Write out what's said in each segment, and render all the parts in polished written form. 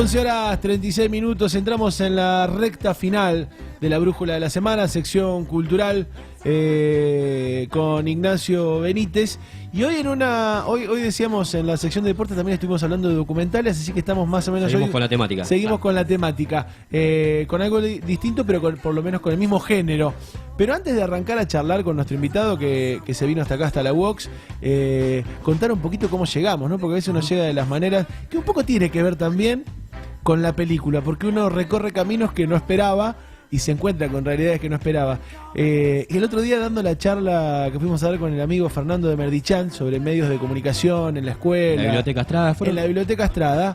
11 horas 36 minutos, entramos en la recta final de la Brújula de la Semana, sección cultural con Ignacio Benítez. Y hoy hoy decíamos en la sección de deportes también estuvimos hablando de documentales, así que estamos más o menos Seguimos con la temática. Seguimos con la temática, con algo distinto, pero por lo menos con el mismo género. Pero antes de arrancar a charlar con nuestro invitado que se vino hasta acá, hasta la UOX, contar un poquito cómo llegamos, ¿no? Porque a veces uno llega de las maneras que un poco tiene que ver también con la película, porque uno recorre caminos que no esperaba y se encuentra con realidades que no esperaba. El otro día, dando la charla que fuimos a dar con el amigo Fernando de Merdichan sobre medios de comunicación en la escuela, ¿La Biblioteca Estrada? en la Biblioteca Estrada,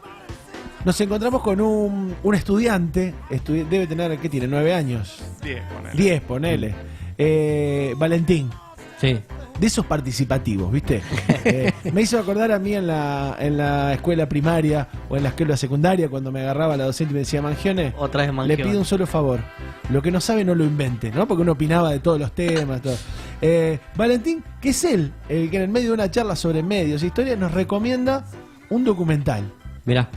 nos encontramos con un estudiante, debe tener, ¿qué tiene? 9 años. 10, ponele. Valentín. Sí. De esos participativos, ¿viste? Me hizo acordar a mí en la escuela primaria o en la escuela secundaria, cuando me agarraba la docente y me decía: Mangione, otra vez Mangione, le pido un solo favor, lo que no sabe no lo invente, ¿no? Porque uno opinaba de todos los temas, todo. Valentín, que es él el que en el medio de una charla sobre medios e historia nos recomienda un documental. Mirá.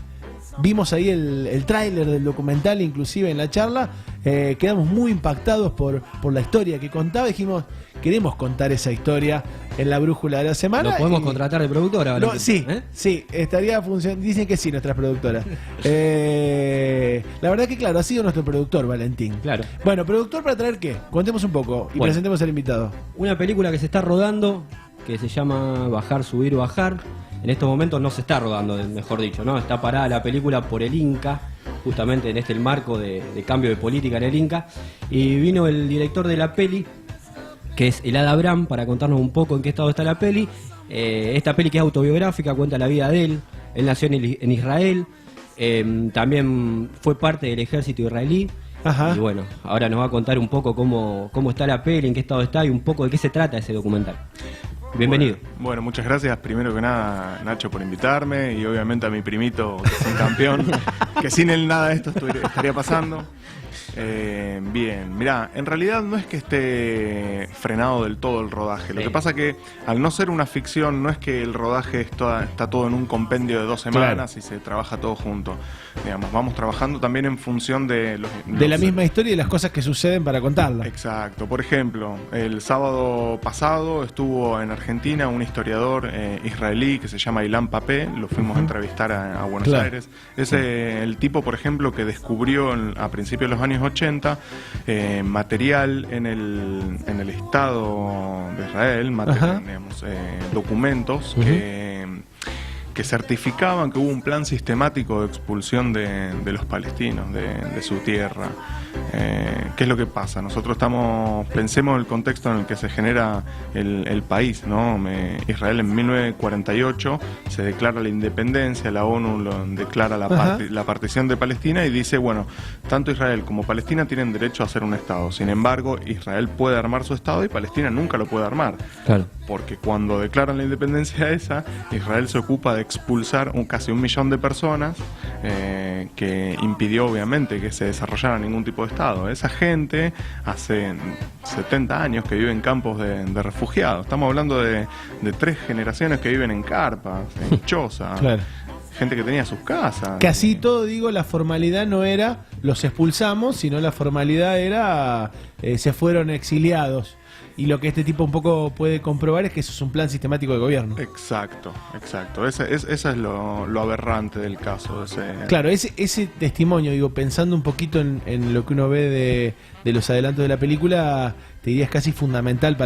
Vimos ahí el tráiler del documental, inclusive en la charla, quedamos muy impactados por la historia que contaba. Dijimos, queremos contar esa historia en la Brújula de la Semana. ¿Lo podemos contratar de productora, Valentín? Sí, estaría funcionando. Dicen que sí, nuestras productoras. La verdad que claro, ha sido nuestro productor, Valentín. Claro. Bueno, ¿productor para traer qué? Contemos un poco y presentemos al invitado. Una película que se está rodando, que se llama Bajar, Subir, Bajar. En estos momentos no se está rodando, mejor dicho, ¿no? Está parada la película por el Inca, justamente en el marco de cambio de política en el Inca. Y vino el director de la peli, que es Elad Abraham, para contarnos un poco en qué estado está la peli. Esta peli, que es autobiográfica, cuenta la vida de él. Él nació en Israel, también fue parte del ejército israelí. Ajá. Y bueno, ahora nos va a contar un poco cómo está la peli, en qué estado está y un poco de qué se trata ese documental. Bienvenido. Bueno, muchas gracias primero que nada, Nacho, por invitarme, y obviamente a mi primito, que es un campeón, que sin él nada de esto estaría pasando. Bien, mirá, en realidad no es que esté frenado del todo el rodaje. Lo que pasa que al no ser una ficción, no es que el rodaje está todo en un compendio de 2 semanas, claro, y se trabaja todo junto. Digamos, vamos trabajando también en función de la misma historia y las cosas que suceden para contarla. Exacto. Por ejemplo, el sábado pasado estuvo en Argentina un historiador israelí que se llama Ilan Papé. Lo fuimos a entrevistar a Buenos Aires. Es el tipo, por ejemplo, que descubrió a principios de los años 80 material en el Estado de Israel, digamos, documentos que certificaban que hubo un plan sistemático de expulsión de los palestinos de su tierra. ¿Qué es lo que pasa? Nosotros pensemos el contexto en el que se genera el país, ¿no? Israel en 1948 se declara la independencia, la ONU declara la partición de Palestina y dice, bueno, tanto Israel como Palestina tienen derecho a ser un Estado. Sin embargo, Israel puede armar su Estado y Palestina nunca lo puede armar. Claro. Porque cuando declaran la independencia esa, Israel se ocupa de expulsar casi 1 millón de personas, que impidió obviamente que se desarrollara ningún tipo de Estado. Esa gente hace 70 años que vive en campos de refugiados. Estamos hablando de 3 generaciones que viven en carpas, en chozas. Claro. Gente que tenía sus casas. Casi todo, digo, la formalidad no era los expulsamos, sino la formalidad era se fueron exiliados. Y lo que este tipo un poco puede comprobar es que eso es un plan sistemático de gobierno. Exacto. Ese es lo aberrante del caso. Claro, ese testimonio, digo, pensando un poquito en lo que uno ve de los adelantos de la película, te diría es casi fundamental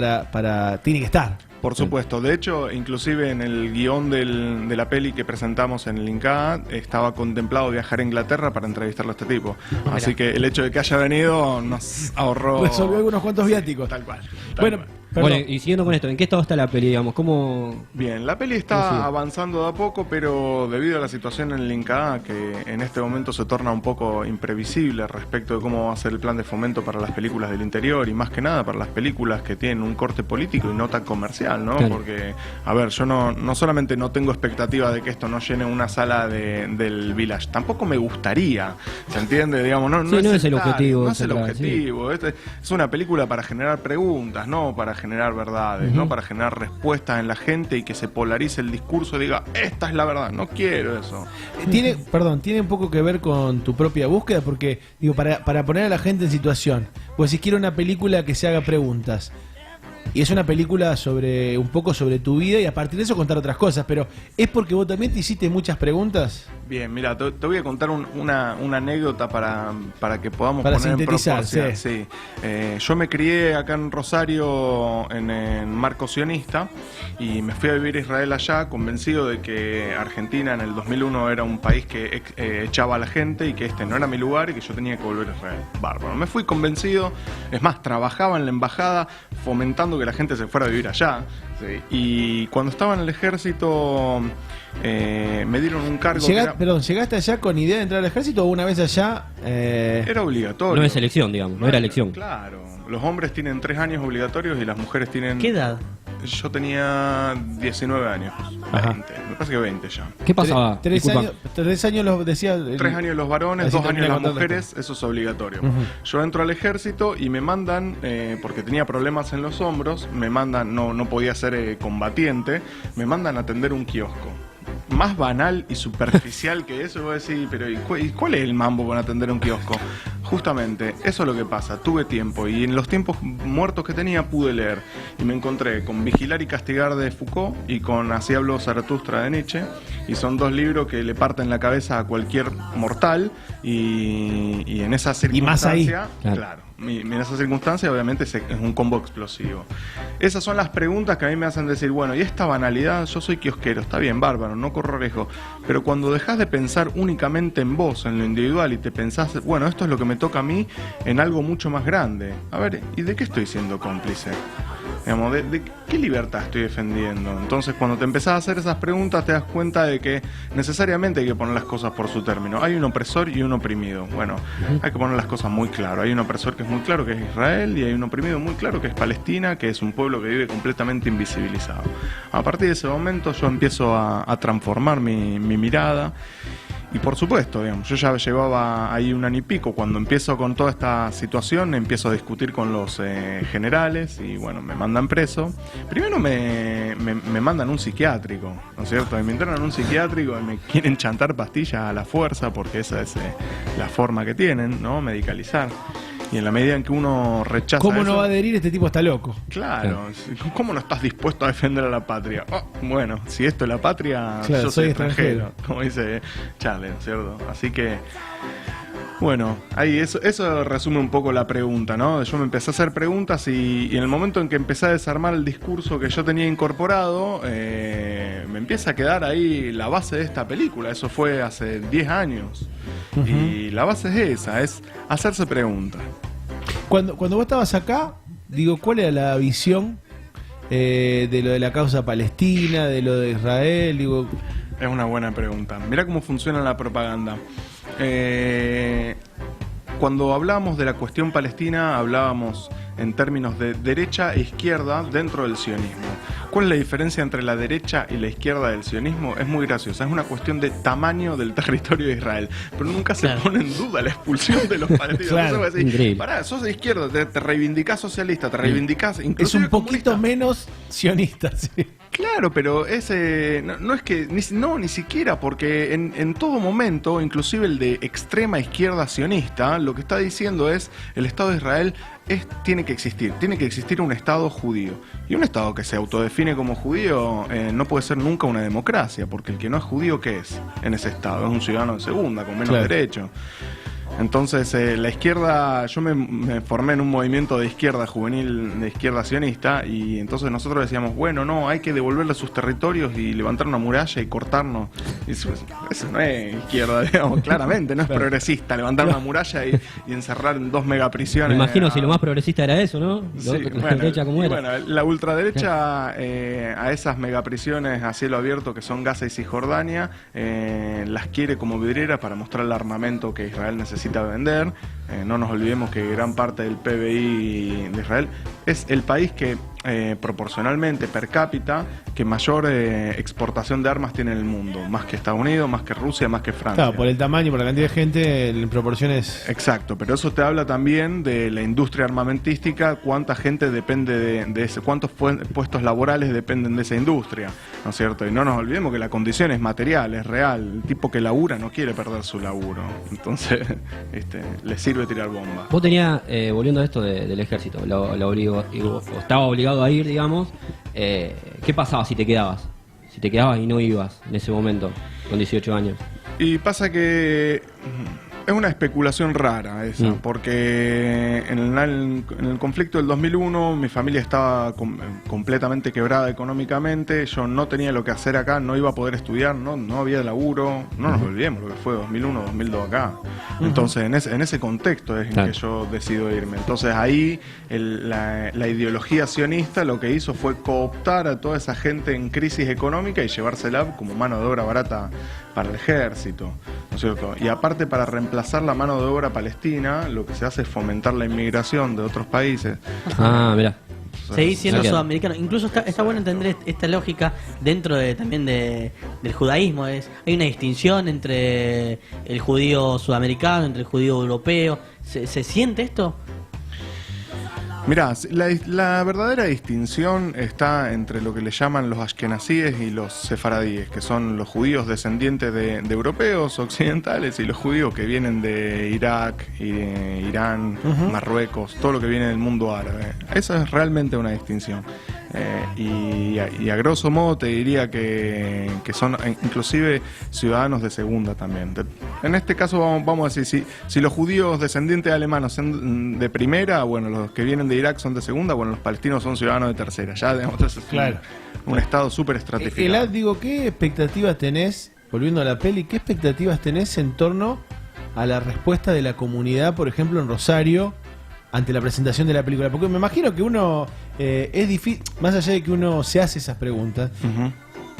tiene que estar. Por supuesto, de hecho, inclusive en el guión de la peli que presentamos en el INCA estaba contemplado viajar a Inglaterra para entrevistarlo a este tipo. Así que el hecho de que haya venido nos ahorró... Resolvió algunos cuantos viáticos. Tal cual. Bueno, y siguiendo con esto, ¿en qué estado está la peli, digamos? ¿Cómo...? Bien, la peli está avanzando de a poco, pero debido a la situación en el INCA, que en este momento se torna un poco imprevisible respecto de cómo va a ser el plan de fomento para las películas del interior y más que nada para las películas que tienen un corte político y no tan comercial, ¿no? Claro. Porque, a ver, yo no solamente no tengo expectativa de que esto no llene una sala del Village, tampoco me gustaría, ¿se entiende? Digamos, no es el objetivo. No es el objetivo. Sí. Es una película para generar preguntas, ¿no? Para generar verdades, no para generar respuestas en la gente y que se polarice el discurso y diga, esta es la verdad, no quiero eso. Tiene un poco que ver con tu propia búsqueda, porque digo, para poner a la gente en situación, pues si quiero una película que se haga preguntas, y es una película un poco sobre tu vida y a partir de eso contar otras cosas, pero ¿es porque vos también te hiciste muchas preguntas? Bien, mira, te voy a contar una anécdota para que podamos para poner en sintetizar, proporción. Sí. Yo me crié acá en Rosario en marco sionista y me fui a vivir a Israel allá, convencido de que Argentina en el 2001 era un país que echaba a la gente y que este no era mi lugar y que yo tenía que volver a Israel. Bárbaro. Me fui convencido, es más, trabajaba en la embajada fomentando que la gente se fuera a vivir allá. Sí. Y cuando estaba en el ejército me dieron un cargo. Perdón, ¿llegaste allá con idea de entrar al ejército o una vez allá? Era obligatorio. No es elección, digamos, no era elección. Claro, los hombres tienen 3 años obligatorios y las mujeres tienen... ¿Qué edad? Yo tenía 19 años, 20, me parece que 20 ya. ¿Qué pasaba? 3 años los decía... 3 años los varones, 2 años las mujeres, eso es obligatorio. Yo entro al ejército y me mandan, porque tenía problemas en los hombros, me mandan, no podía ser combatiente, me mandan a atender un kiosco. Más banal y superficial que eso, voy a decir, pero ¿y cuál es el mambo con atender un kiosco? Justamente, eso es lo que pasa, tuve tiempo y en los tiempos muertos que tenía pude leer y me encontré con Vigilar y Castigar de Foucault y con Así habló Zaratustra de Nietzsche, y son 2 libros que le parten la cabeza a cualquier mortal y en esa circunstancia, y más ahí, claro. En esa circunstancia obviamente es un combo explosivo. Esas son las preguntas que a mí me hacen decir, bueno, y esta banalidad, yo soy kiosquero, está bien, bárbaro, no corro riesgo, pero cuando dejas de pensar únicamente en vos, en lo individual, y te pensás, bueno, esto es lo que me toca a mí, en algo mucho más grande, a ver, ¿y de qué estoy siendo cómplice? Digamos, ¿de qué libertad estoy defendiendo? Entonces, cuando te empezás a hacer esas preguntas, te das cuenta de que necesariamente hay que poner las cosas por su término. Hay un opresor y un oprimido. Bueno, hay que poner las cosas muy claro. Hay un opresor que es muy claro, que es Israel, y hay un oprimido muy claro, que es Palestina, que es un pueblo que vive completamente invisibilizado. A partir de ese momento, yo empiezo a transformar mi mirada. Y por supuesto, digamos, yo ya llevaba ahí 1 año y pico. Cuando empiezo con toda esta situación, empiezo a discutir con los generales y bueno, me mandan preso. Primero me mandan a un psiquiátrico, ¿no es cierto? Me internan en un psiquiátrico y me quieren chantar pastillas a la fuerza porque esa es la forma que tienen, ¿no? Medicalizar. Y en la medida en que uno rechaza ¿Cómo eso, no va a adherir? Este tipo está loco. Claro, ¿cómo no estás dispuesto a defender a la patria? Oh, bueno, si esto es la patria, claro, yo soy extranjero, como dice Charlie, ¿no es cierto? Así que, bueno, ahí eso resume un poco la pregunta, ¿no? Yo me empecé a hacer preguntas y en el momento en que empecé a desarmar el discurso que yo tenía incorporado, me empieza a quedar ahí la base de esta película. Eso fue hace 10 años. Y la base es esa, es hacerse preguntas. Cuando vos estabas acá, digo, ¿cuál era la visión de lo de la causa palestina, de lo de Israel? Digo, es una buena pregunta. Mirá cómo funciona la propaganda. Cuando hablábamos de la cuestión palestina, hablábamos en términos de derecha e izquierda dentro del sionismo. ¿Cuál es la diferencia entre la derecha y la izquierda del sionismo? Es muy graciosa, es una cuestión de tamaño del territorio de Israel, pero nunca se pone en duda la expulsión de los palestinos. Claro, Entonces, decir, pará, sos de izquierda, te reivindicás socialista, te reivindicás inclusive es un poquito comunista. Menos sionista, sí. Claro, pero no es que ni siquiera, porque en todo momento, inclusive el de extrema izquierda sionista, lo que está diciendo es el Estado de Israel tiene que existir un Estado judío. Y un Estado que se autodefine como judío no puede ser nunca una democracia, porque el que no es judío, ¿qué es en ese Estado? Es un ciudadano de segunda, con menos derechos. Entonces, la izquierda, yo me formé en un movimiento de izquierda juvenil, de izquierda sionista, y entonces nosotros decíamos, bueno, no, hay que devolverle sus territorios y levantar una muralla y cortarnos. Y eso no es izquierda, digamos, claramente, no es progresista, levantar una muralla y encerrar en 2 megaprisiones. Me imagino si lo más progresista era eso, ¿no? Sí, la derecha como era. Bueno, la ultraderecha a esas megaprisiones a cielo abierto que son Gaza y Cisjordania, las quiere como vidriera para mostrar el armamento que Israel necesita vender. no nos olvidemos que gran parte del PBI de Israel es el país que proporcionalmente per cápita que mayor exportación de armas tiene en el mundo, más que Estados Unidos, más que Rusia, más que Francia. Claro, por el tamaño, por la cantidad de gente, en proporciones. Exacto, pero eso te habla también de la industria armamentística, cuánta gente depende de ese, cuántos puestos laborales dependen de esa industria, ¿no es cierto? Y no nos olvidemos que la condición es material, es real. El tipo que labura no quiere perder su laburo, entonces le sirve tirar bombas. Vos tenías, volviendo a esto del ejército, estaba obligado a ir, digamos. ¿Qué pasaba si te quedabas? Si te quedabas y no ibas en ese momento, con 18 años. Y pasa que es una especulación rara esa, porque en el conflicto del 2001 mi familia estaba completamente quebrada económicamente, yo no tenía lo que hacer acá, no iba a poder estudiar, no había laburo, no nos olvidemos lo que fue 2001, 2002 acá. Entonces en ese contexto es en que yo decido irme. Entonces ahí la ideología sionista lo que hizo fue cooptar a toda esa gente en crisis económica y llevársela como mano de obra barata para el ejército, ¿no es cierto? Y aparte, para reemplazar la mano de obra palestina, lo que se hace es fomentar la inmigración de otros países. Ah, mira. Seguís siendo sudamericano. Incluso está bueno entender esta lógica dentro también del judaísmo. Hay una distinción entre el judío sudamericano, entre el judío europeo. ¿Se siente esto? Mirá, la verdadera distinción está entre lo que le llaman los ashkenazíes y los sefaradíes, que son los judíos descendientes de europeos occidentales y los judíos que vienen de Irak, Irán, Marruecos, todo lo que viene del mundo árabe. Esa es realmente una distinción. Y a grosso modo te diría que son inclusive ciudadanos de segunda también. En este caso vamos a decir, si los judíos descendientes alemanes son de primera, bueno, los que vienen de Irak son de segunda, bueno, los palestinos son ciudadanos de tercera. Ya digamos, es un estado súper estratificado. Elad, digo, ¿qué expectativas tenés, volviendo a la peli, qué expectativas tenés en torno a la respuesta de la comunidad, por ejemplo, en Rosario, ante la presentación de la película? Porque me imagino que uno es difícil, más allá de que uno se hace esas preguntas,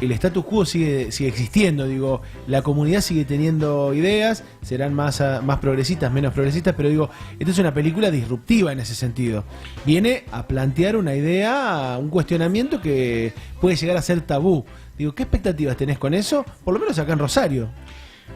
el status quo sigue existiendo, digo, la comunidad sigue teniendo ideas, serán más progresistas, menos progresistas, pero digo, esta es una película disruptiva en ese sentido. Viene a plantear una idea, un cuestionamiento que puede llegar a ser tabú. Digo, ¿qué expectativas tenés con eso? Por lo menos acá en Rosario.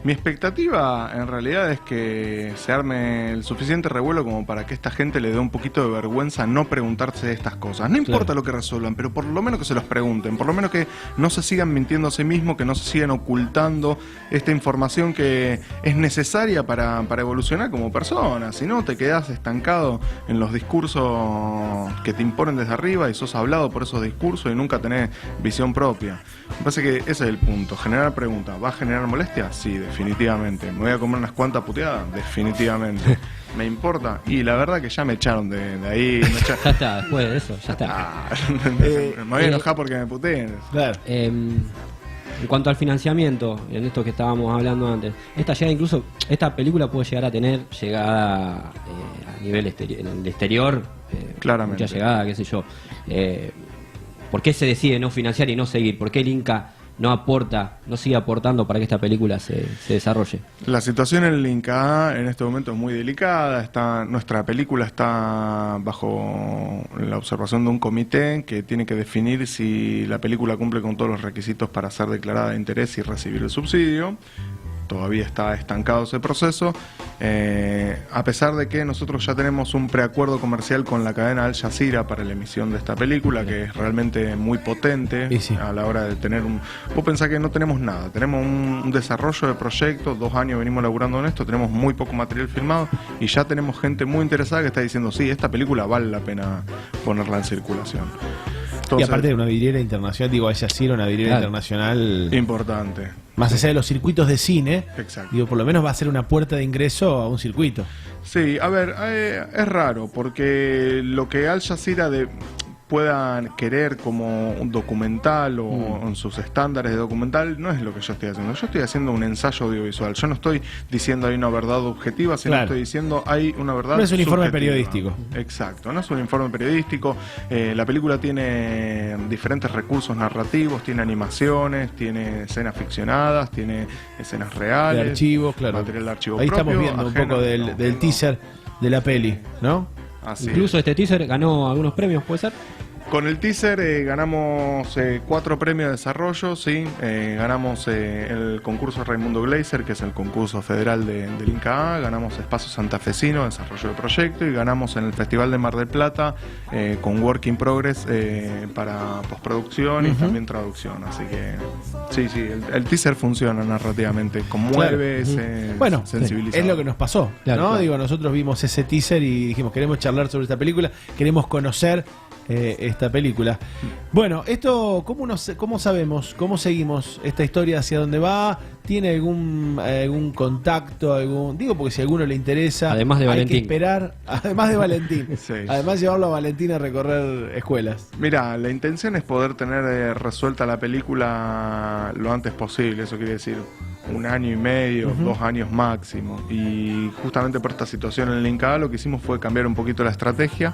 Mi expectativa en realidad es que se arme el suficiente revuelo como para que esta gente le dé un poquito de vergüenza no preguntarse estas cosas. No importa lo que resuelvan, pero por lo menos que se los pregunten, por lo menos que no se sigan mintiendo a sí mismos, que no se sigan ocultando esta información que es necesaria para evolucionar como persona. Si no, te quedás estancado en los discursos que te imponen desde arriba y sos hablado por esos discursos y nunca tenés visión propia. Me parece que ese es el punto, generar preguntas. ¿Va a generar molestia? Sí, definitivamente. ¿Me voy a comer unas cuantas puteadas? Definitivamente. ¿Me importa? Y la verdad que ya me echaron de ahí. Ya está, después de eso, ya está. Me voy a enojar porque me puteen. Claro. En cuanto al financiamiento, en esto que estábamos hablando antes, esta película puede llegar a tener llegada a nivel en el exterior, claramente. Mucha llegada, qué sé yo. ¿Por qué se decide no financiar y no seguir? ¿Por qué el Inca no sigue aportando para que esta película se desarrolle? La situación en el Inca en este momento es muy delicada. Nuestra película está bajo la observación de un comité que tiene que definir si la película cumple con todos los requisitos para ser declarada de interés y recibir el subsidio. Todavía está estancado ese proceso, a pesar de que nosotros ya tenemos un preacuerdo comercial con la cadena Al Jazeera para la emisión de esta película, que es realmente muy potente a la hora de tener Vos pensás que no tenemos nada, tenemos un desarrollo de proyectos, 2 años venimos laburando en esto, tenemos muy poco material filmado y ya tenemos gente muy interesada que está diciendo, sí, esta película vale la pena ponerla en circulación. Entonces, y aparte de una vidriera internacional, digo, Al Jazeera, una vidriera internacional importante. Más allá de los circuitos de cine, exacto. Digo, por lo menos va a ser una puerta de ingreso a un circuito. Sí, a ver, es raro, porque lo que Al Jazeera puedan querer como un documental o en sus estándares de documental no es lo que yo estoy haciendo. Yo estoy haciendo un ensayo audiovisual. Yo no estoy diciendo hay una verdad objetiva, sino estoy diciendo hay una verdad no es un subjetiva. Informe periodístico. Exacto, no es un informe periodístico. La película tiene diferentes recursos narrativos, tiene animaciones, tiene escenas ficcionadas, tiene escenas reales. De archivos, claro. Material de archivo ahí propio, estamos viendo un poco del teaser. de la peli, ¿no? Así Incluso es. este teaser ganó algunos premios, ¿puede ser? Con el teaser ganamos 4 premios de desarrollo, sí. Ganamos el concurso Raimundo Gleiser, que es el concurso federal del Inca A. Ganamos Espacio Santafesino, desarrollo de proyecto. Y ganamos en el Festival de Mar del Plata con Work in Progress para postproducción y también traducción. Así que sí, el teaser funciona narrativamente. Conmueve, Bueno, sensibiliza. es lo que nos pasó, Claro, ¿no? claro. Digo, nosotros vimos ese teaser y dijimos, queremos charlar sobre esta película, queremos conocer esta película. Bueno, esto, ¿cómo sabemos, cómo seguimos esta historia, hacia dónde va? ¿Tiene algún contacto? Digo, porque si a alguno le interesa, Además de hay Valentín. que esperar, además de Valentín. Sí. Además llevarlo a Valentín a recorrer escuelas. Mira, la intención es poder tener resuelta la película lo antes posible, eso quiere decir 1 año y medio, 2 años máximo. Y justamente por esta situación en el Inca lo que hicimos fue cambiar un poquito la estrategia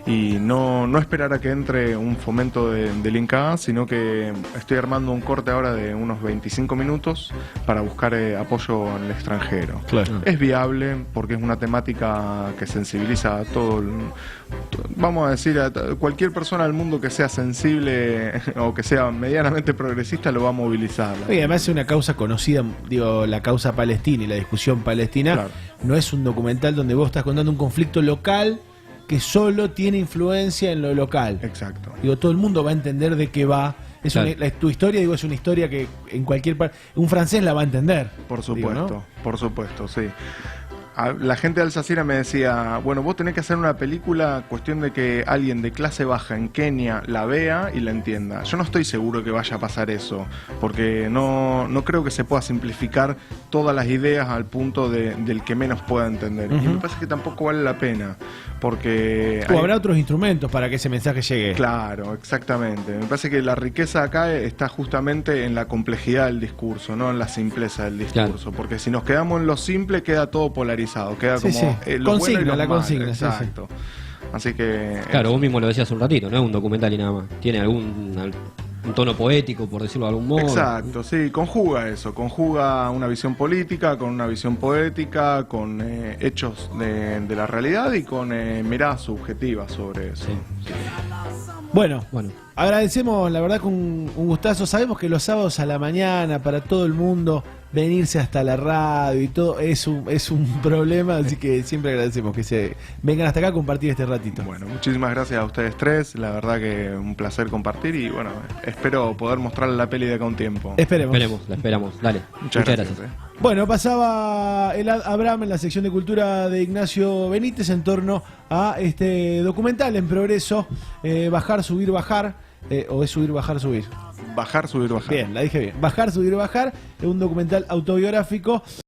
y no esperar a que entre un fomento del Inca, sino que estoy armando un corte ahora de unos 25 minutos para buscar apoyo en el extranjero. Claro. Es viable porque es una temática que sensibiliza a vamos a decir, a cualquier persona del mundo que sea sensible o que sea medianamente progresista lo va a movilizar. Y además es una causa conocida, digo, la causa palestina y la discusión palestina. Claro. No es un documental donde vos estás contando un conflicto local que solo tiene influencia en lo local. Exacto. Digo, todo el mundo va a entender de qué va. Es Claro. tu historia, digo, es una historia que en cualquier parte, un francés la va a entender. Por digo, supuesto, ¿no? por supuesto, sí. La gente de Alsacira me decía, bueno, vos tenés que hacer una película, cuestión de que alguien de clase baja en Kenia la vea y la entienda. Yo no estoy seguro que vaya a pasar eso, porque no creo que se pueda simplificar todas las ideas al punto del que menos pueda entender. Y me parece que tampoco vale la pena, porque... O habrá otros instrumentos para que ese mensaje llegue. Claro, exactamente. Me parece que la riqueza acá está justamente en la complejidad del discurso, no en la simpleza del discurso. Claro. Porque si nos quedamos en lo simple, queda todo polarizado. Queda Sí, como sí. lo Consigna, bueno y lo la malo. consigna, sí, sí. Exacto. Así que... Claro, vos mismo lo decías hace un ratito, no es un documental y nada más. Tiene un tono poético, por decirlo de algún modo. Exacto, sí, conjuga eso, conjuga una visión política con una visión poética, con hechos de la realidad y con miradas subjetivas sobre eso. Sí. Bueno, Bueno, agradecemos, la verdad, con un gustazo. Sabemos que los sábados a la mañana, para todo el mundo, venirse hasta la radio y todo es un problema, así que siempre agradecemos que se vengan hasta acá a compartir este ratito. Bueno, muchísimas gracias a ustedes tres, la verdad que un placer compartir y bueno, espero poder mostrarle la peli de acá un tiempo. Esperemos. la esperamos. Dale. Muchas gracias. Bueno, pasaba el Abraham en la sección de cultura de Ignacio Benítez en torno a este documental en progreso, Bajar, Subir, Bajar, o es Subir, Bajar, Subir. Bajar, subir, bajar. Bien, la dije bien. Bajar, Subir, Bajar, es un documental autobiográfico.